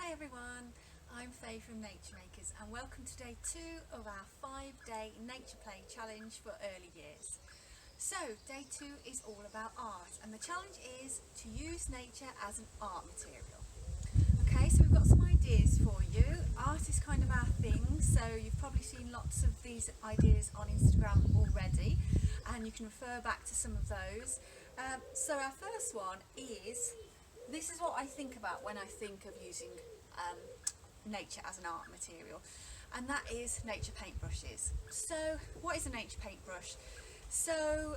Hi everyone, I'm Faye from Nature Makers and welcome to day 2 of our 5-day nature play challenge for early years. So day 2 is all about art and the challenge is to use nature as an art material. Okay, so we've got some ideas for you. Art is kind of our thing, so you've probably seen lots of these ideas on Instagram already and you can refer back to some of those. So our first one is, this is what I think about when I think of using nature as an art material, and that is nature paintbrushes. So what is a nature paintbrush? So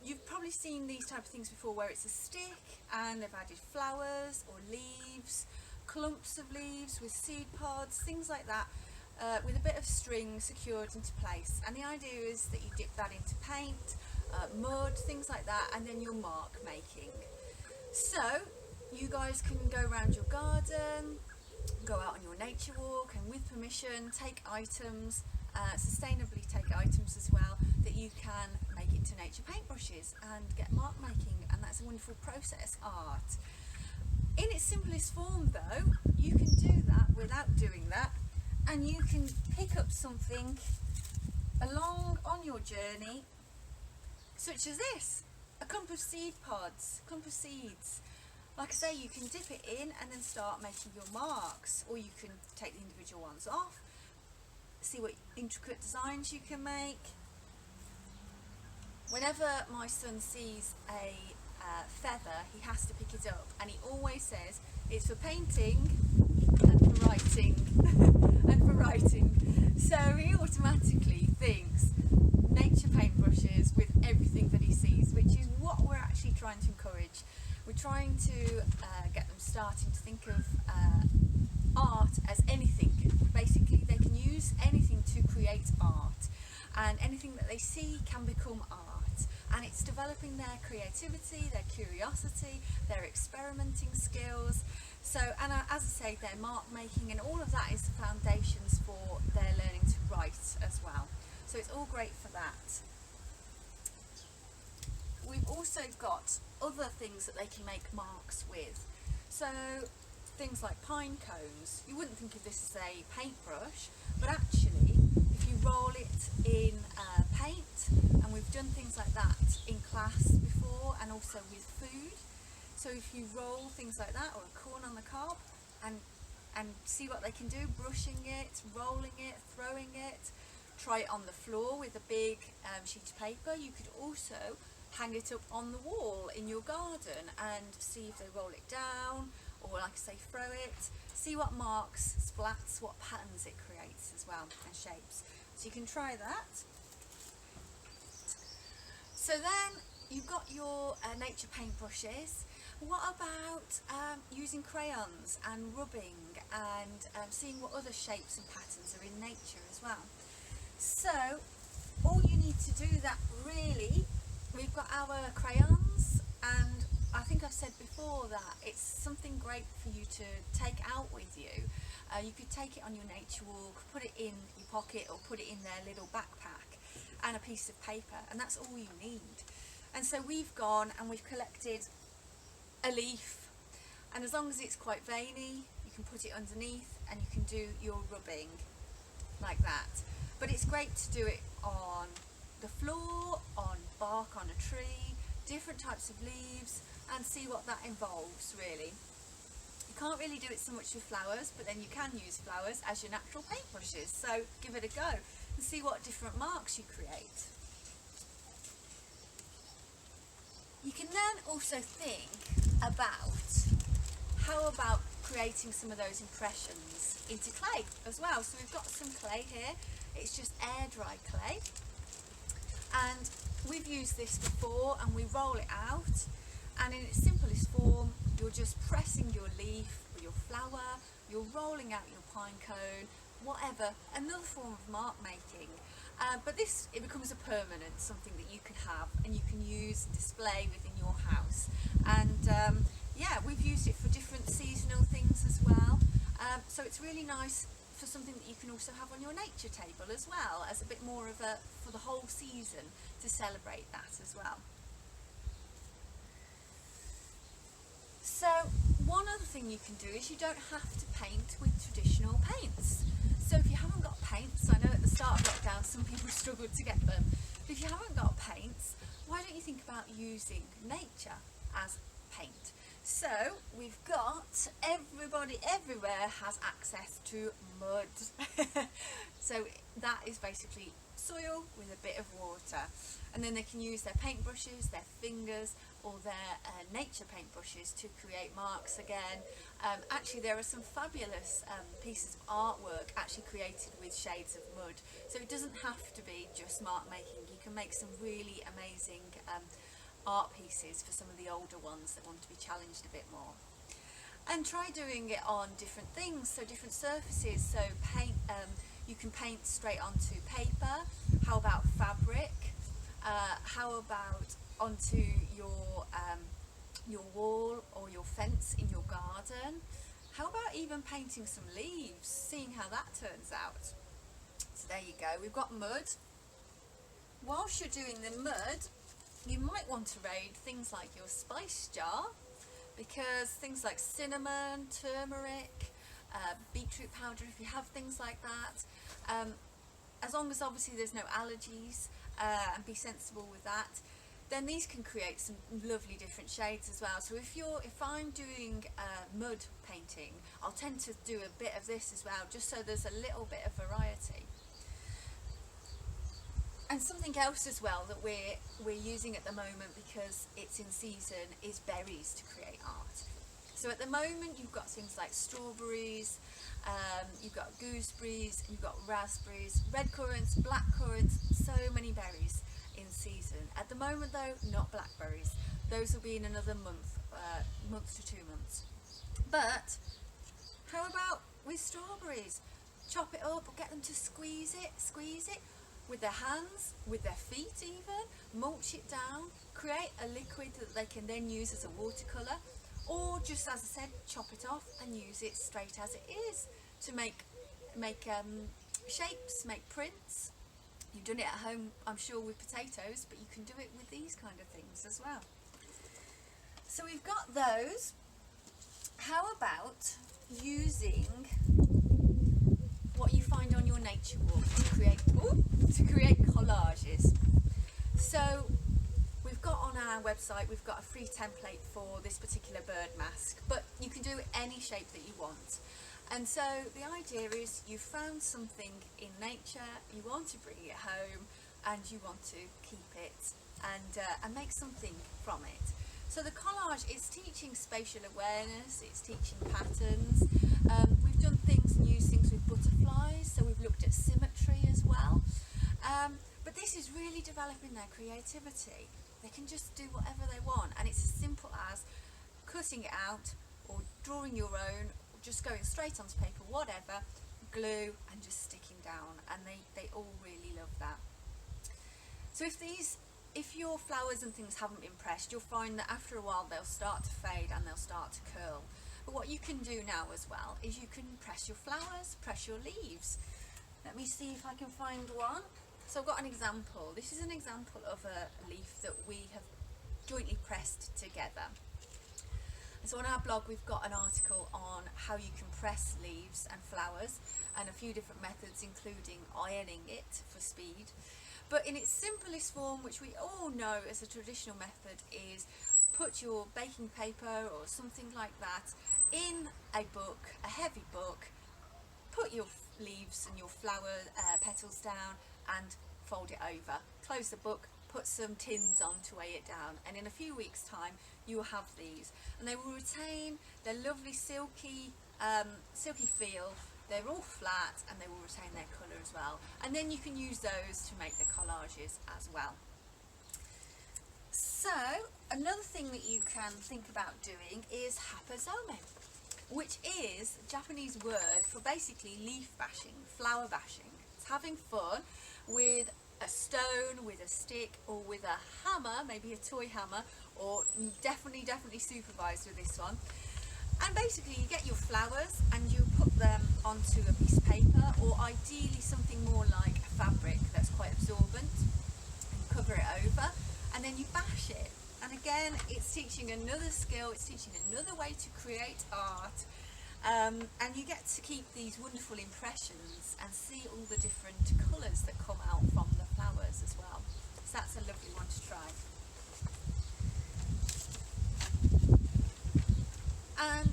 you've probably seen these type of things before where it's a stick and they've added flowers or leaves, clumps of leaves with seed pods, things like that, with a bit of string secured into place, and the idea is that you dip that into paint, mud, things like that, and then you're mark making. So you guys can go around your garden, go out on your nature walk, and with permission take items, sustainably take items as well, that you can make into nature paintbrushes and get mark making, and that's a wonderful process art. In its simplest form though, you can do that without doing that, and you can pick up something along on your journey, such as this, a clump of seed pods, clump of seeds. Like I say, you can dip it in and then start making your marks, or you can take the individual ones off, see what intricate designs you can make. Whenever my son sees a feather, he has to pick it up, and he always says it's for painting and for writing and for writing. So he automatically thinks nature paintbrushes with everything that he sees, which is what we're actually trying to encourage. We're trying to get them starting to think of art as anything. Basically, they can use anything to create art, and anything that they see can become art. And it's developing their creativity, their curiosity, their experimenting skills. So, and as I say, their mark making, and all of that is the foundations for their learning to write as well. So it's all great for that. We've also got other things that they can make marks with. So things like pine cones. You wouldn't think of this as a paintbrush, but actually if you roll it in paint, and we've done things like that in class before and also with food. So if you roll things like that, or a corn on the cob, and see what they can do, brushing it, rolling it, throwing it. Try it on the floor with a big sheet of paper. You could also hang it up on the wall in your garden and see if they roll it down, or like I say, throw it. See what marks, splats, what patterns it creates as well, and shapes. So you can try that. So then you've got your nature paintbrushes. What about using crayons and rubbing, and seeing what other shapes and patterns are in nature as well? So all you need to do that really, we've got our crayons, and I think I've said before that it's something great for you to take out with you. You could take it on your nature walk, put it in your pocket, or put it in their little backpack, and a piece of paper, and that's all you need. And so we've gone and we've collected a leaf, and as long as it's quite veiny, you can put it underneath and you can do your rubbing like that. But it's great to do it on the floor, on bark on a tree, different types of leaves, and see what that involves really. You can't really do it so much with flowers, but then you can use flowers as your natural paintbrushes. So give it a go and see what different marks you create. You can then also think about, how about creating some of those impressions into clay as well. So we've got some clay here. It's just air dry clay, and we've used this before, and we roll it out, and in its simplest form you're just pressing your leaf or your flower, you're rolling out your pine cone, whatever, another form of mark making. But this, it becomes a permanent, something that you can have and you can use, display within your house. And yeah, we've used it for different seasonal things as well. So it's really nice for something that you can also have on your nature table as well, as a bit more of a, for the whole season, to celebrate that as well. So one other thing thing you can do is you don't have to paint with traditional paints. So if you haven't got paints, I know at the start of lockdown some people struggled to get them, but if you haven't got paints, why don't you think about using nature as paint? So we've got, everybody everywhere has access to mud. So that is basically soil with a bit of water, and then they can use their paintbrushes, their fingers, or their nature paintbrushes to create marks again. Actually there are some fabulous pieces of artwork actually created with shades of mud, so it doesn't have to be just mark making. You can make some really amazing art pieces for some of the older ones that want to be challenged a bit more. And try doing it on different things, so different surfaces. So paint, you can paint straight onto paper. How about fabric? How about onto your wall or your fence in your garden? How about even painting some leaves, seeing how that turns out? So there you go, we've got mud. Whilst you're doing the mud, you might want to raid things like your spice jar, because things like cinnamon, turmeric, beetroot powder, if you have things like that, as long as obviously there's no allergies, and be sensible with that, then these can create some lovely different shades as well. So if I'm doing mud painting, I'll tend to do a bit of this as well, just so there's a little bit of variety. And something else as well that we're using at the moment, because it's in season, is berries to create art. So at the moment you've got things like strawberries, you've got gooseberries, you've got raspberries, red currants, black currants, so many berries in season. At the moment though, not blackberries. Those will be in another month to 2 months. But how about with strawberries? Chop it up, get them to squeeze it with their hands, with their feet even, mulch it down, create a liquid that they can then use as a watercolour, or just, as I said, chop it off and use it straight as it is to make shapes, make prints. You've done it at home, I'm sure, with potatoes, but you can do it with these kind of things as well. So we've got those. How about using what you find on your nature walk to create collages? So we've got on our website, we've got a free template for this particular bird mask, but you can do any shape that you want. And so the idea is you found something in nature, you want to bring it home, and you want to keep it and make something from it. So the collage is teaching spatial awareness, it's teaching patterns. We've done things and used things with butterflies, so we've looked at symmetry as well. But this is really developing their creativity. They can just do whatever they want, and it's as simple as cutting it out or drawing your own, or just going straight onto paper, whatever, glue and just sticking down, and they all really love that. So if your flowers and things haven't been pressed, you'll find that after a while they'll start to fade and they'll start to curl. But what you can do now as well is you can press your flowers, press your leaves. Let me see if I can find one. So I've got an example. This is an example of a leaf that we have jointly pressed together. And so on our blog we've got an article on how you can press leaves and flowers, and a few different methods, including ironing it for speed. But in its simplest form, which we all know as a traditional method, is put your baking paper or something like that in a book, a heavy book, put your leaves and your flower petals down and fold it over. Close the book, put some tins on to weigh it down, and in a few weeks' time you will have these, and they will retain their lovely silky feel. They're all flat and they will retain their colour as well, and then you can use those to make the collages as well. So another thing that you can think about doing is hapazome, which is a Japanese word for basically leaf bashing, flower bashing. It's having fun with a stone, with a stick, or with a hammer, maybe a toy hammer, or definitely supervised with this one. And basically you get your flowers and you put them onto a piece of paper, or ideally something more like a fabric that's quite absorbent, and cover it over, and then you bash it. And again, it's teaching another skill, it's teaching another way to create art. And you get to keep these wonderful impressions and see all the different colours that come out from the flowers as well. So that's a lovely one to try. And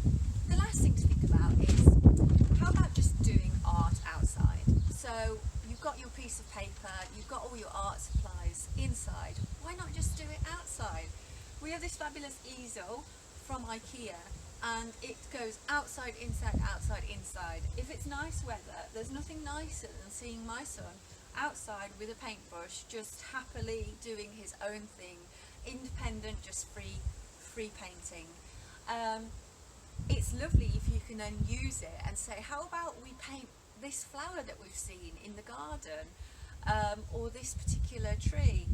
the last thing to think about is, how about just doing art outside? So you've got your piece of paper, you've got all your art supplies inside. Why not just do it outside? We have this fabulous easel from IKEA, and it goes outside, inside, outside, inside. If it's nice weather, there's nothing nicer than seeing my son outside with a paintbrush, just happily doing his own thing, independent, just free painting. It's lovely if you can then use it and say, how about we paint this flower that we've seen in the garden, or this particular tree,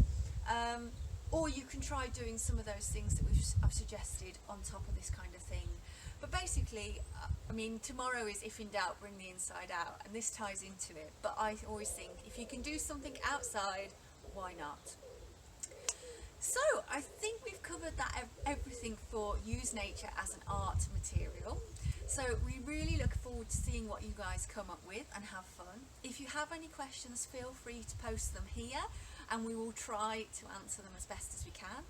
or you can try doing some of those things that I've suggested on top of this kind of thing. But basically, I mean, tomorrow is if in doubt, bring the inside out, and this ties into it. But I always think if you can do something outside, why not? So I think we've covered that everything for use nature as an art material. So we really look forward to seeing what you guys come up with and have fun. If you have any questions, feel free to post them here and we will try to answer them as best as we can.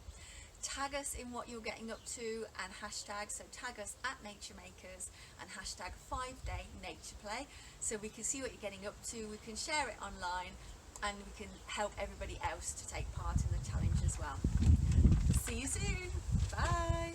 Tag us in what you're getting up to and hashtag, so tag us at Nature Makers and hashtag 5-day nature play, so we can see what you're getting up to, we can share it online, and we can help everybody else to take part in the challenge as well. See you soon. Bye.